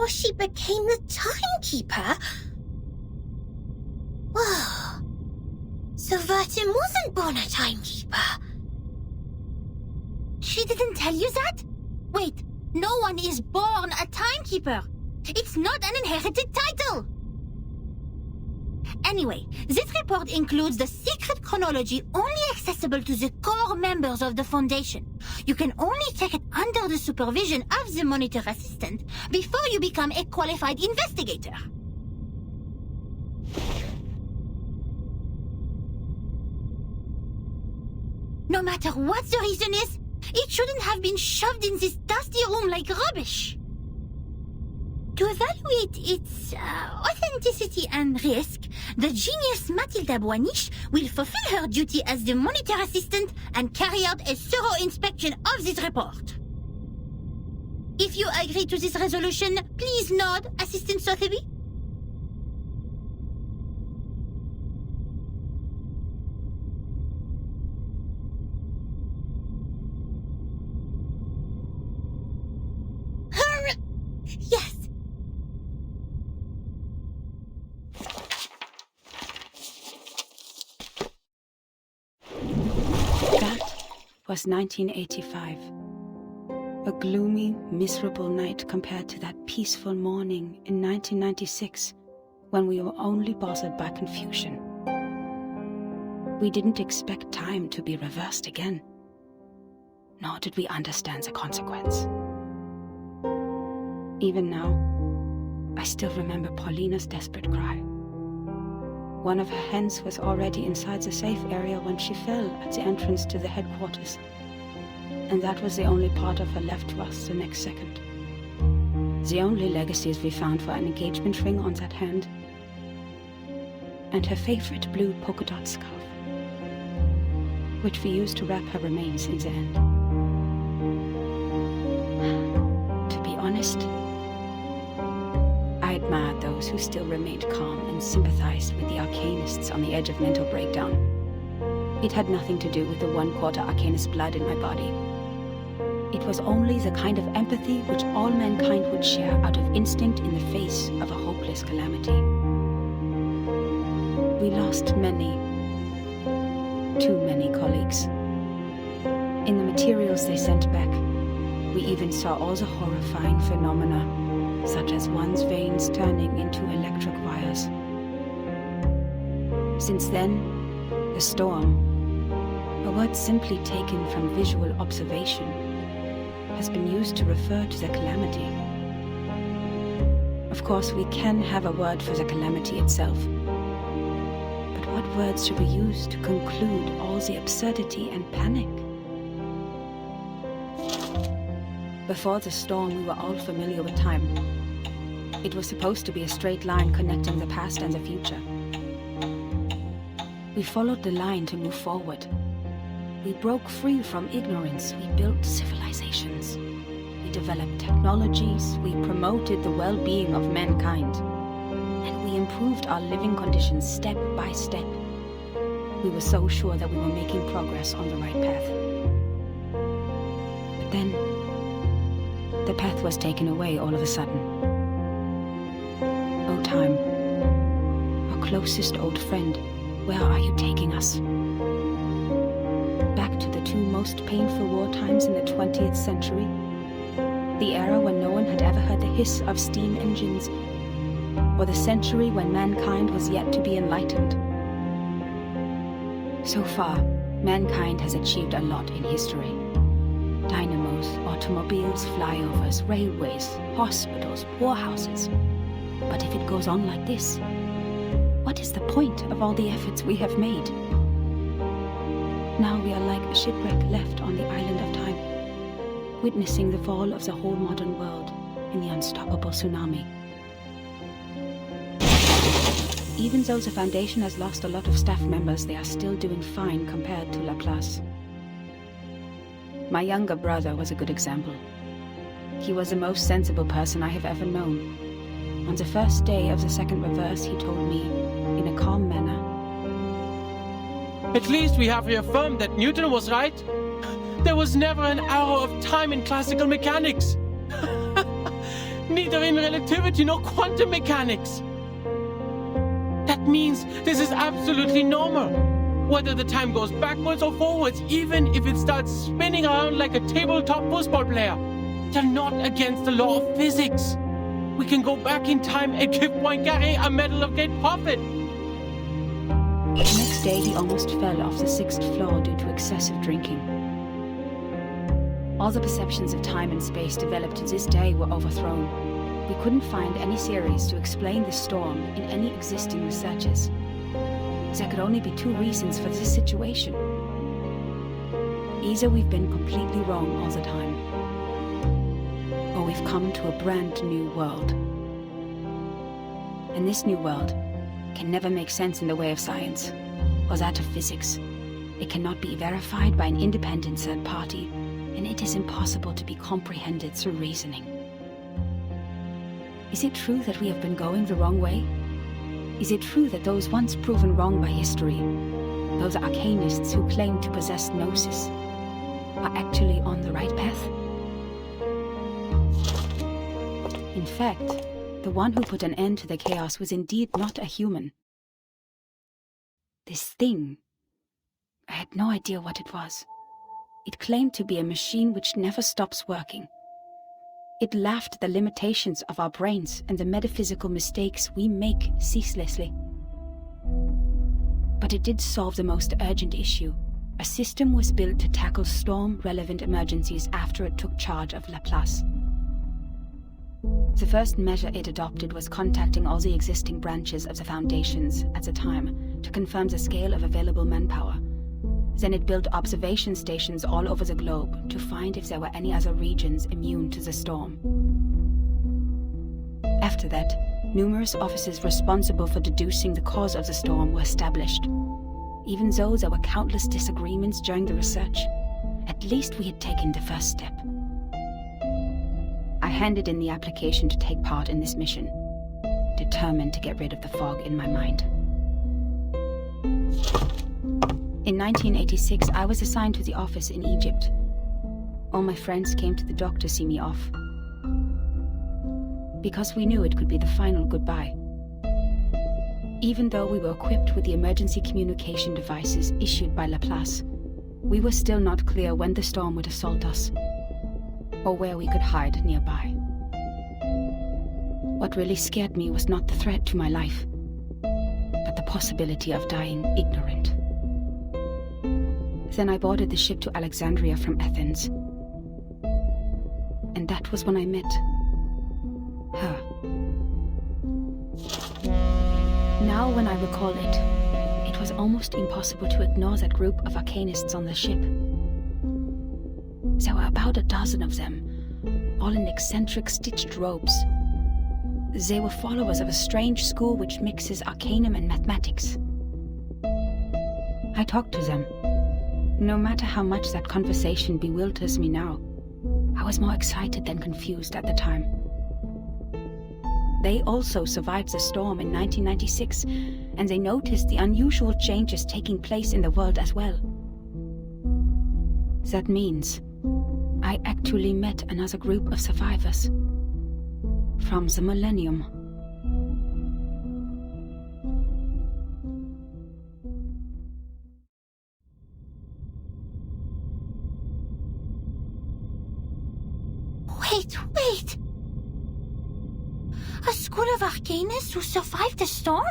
before she became the timekeeper? Whoa. So Vertin wasn't born a timekeeper. She didn't tell you that? Wait, no one is born a timekeeper. It's not an inherited title. Anyway, this report includes the secret chronology only accessible to the core members of the Foundation. You can only check it under the supervision of the monitor assistant before you become a qualified investigator. No matter what the reason is, it shouldn't have been shoved in this dusty room like rubbish. To evaluate its authenticity and risk, the genius Matilda will fulfill her duty as the monitor assistant and carry out a thorough inspection of this report. If you agree to this resolution, please nod, Assistant Sotheby. Yes. Was 1985. A gloomy, miserable night compared to that peaceful morning in 1996, when we were only bothered by confusion. We didn't expect time to be reversed again, nor did we understand the consequence. Even now, I still remember Paulina's desperate cry. One of her hens was already inside the safe area when she fell at the entrance to the headquarters. And that was the only part of her left to us the next second. The only legacies we found were an engagement ring on that hand and her favorite blue polka dot scarf, which we used to wrap her remains in the end. To be honest, I admired those who still remained calm and sympathized with the arcanists on the edge of mental breakdown. It had nothing to do with the 1/4 arcanist blood in my body. It was only the kind of empathy which all mankind would share out of instinct in the face of a hopeless calamity. We lost many, too many colleagues. In the materials they sent back, we even saw all the horrifying phenomena, such as one's veins turning into electric wires. Since then, the storm, a word simply taken from visual observation, has been used to refer to the calamity. Of course, we can have a word for the calamity itself. But what words should we use to conclude all the absurdity and panic? Before the storm, we were all familiar with time. It was supposed to be a straight line connecting the past and the future. We followed the line to move forward. We broke free from ignorance. We built civilizations. We developed technologies. We promoted the well-being of mankind. And we improved our living conditions step by step. We were so sure that we were making progress on the right path. But then, the path was taken away all of a sudden. Oh, time, our closest old friend, where are you taking us? Back to the two most painful war times in the 20th century? The era when no one had ever heard the hiss of steam engines? Or the century when mankind was yet to be enlightened? So far, mankind has achieved a lot in history. Dynamos, automobiles, flyovers, railways, hospitals, poorhouses. But if it goes on like this, what is the point of all the efforts we have made? Now we are like a shipwreck left on the island of time, witnessing the fall of the whole modern world in the unstoppable tsunami. Even though the Foundation has lost a lot of staff members, they are still doing fine compared to Laplace. My younger brother was a good example. He was the most sensible person I have ever known. On the first day of the second reverse, he told me, in a calm manner, "At least we have reaffirmed that Newton was right. There was never an arrow of time in classical mechanics. neither in relativity nor quantum mechanics. That means this is absolutely normal. Whether the time goes backwards or forwards, even if it starts spinning around like a tabletop football player, they're not against the law of physics. We can go back in time and give Poincaré a Medal of Great Prophet. The next day, he almost fell off the 6th floor due to excessive drinking. All the perceptions of time and space developed to this day were overthrown. We couldn't find any theories to explain the storm in any existing researches. There could only be 2 reasons for this situation. Either we've been completely wrong all the time, or we've come to a brand new world. And this new world can never make sense in the way of science, or that of physics. It cannot be verified by an independent third party, and it is impossible to be comprehended through reasoning. Is it true that we have been going the wrong way? Is it true that those once proven wrong by history, those arcanists who claim to possess gnosis, are actually on the right path? In fact, the one who put an end to the chaos was indeed not a human. This thing, I had no idea what it was. It claimed to be a machine which never stops working. It laughed at the limitations of our brains and the metaphysical mistakes we make ceaselessly. But it did solve the most urgent issue. A system was built to tackle storm-relevant emergencies after it took charge of Laplace. The first measure it adopted was contacting all the existing branches of the foundations at the time to confirm the scale of available manpower. Then it built observation stations all over the globe to find if there were any other regions immune to the storm. After that, numerous offices responsible for deducing the cause of the storm were established. Even though there were countless disagreements during the research, at least we had taken the first step. I handed in the application to take part in this mission, determined to get rid of the fog in my mind. In 1986, I was assigned to the office in Egypt. All my friends came to the dock to see me off, because we knew it could be the final goodbye. Even though we were equipped with the emergency communication devices issued by Laplace, we were still not clear when the storm would assault us, or where we could hide nearby. What really scared me was not the threat to my life, but the possibility of dying ignorant. Then I boarded the ship to Alexandria from Athens. And that was when I met her. Now when I recall it, it was almost impossible to ignore that group of arcanists on the ship. There were about a dozen of them, all in eccentric stitched robes. They were followers of a strange school which mixes arcanum and mathematics. I talked to them. No matter how much that conversation bewilders me now, I was more excited than confused at the time. They also survived the storm in 1996, and they noticed the unusual changes taking place in the world as well. That means I actually met another group of survivors from the millennium. Wait! A school of arcanists who survived the storm?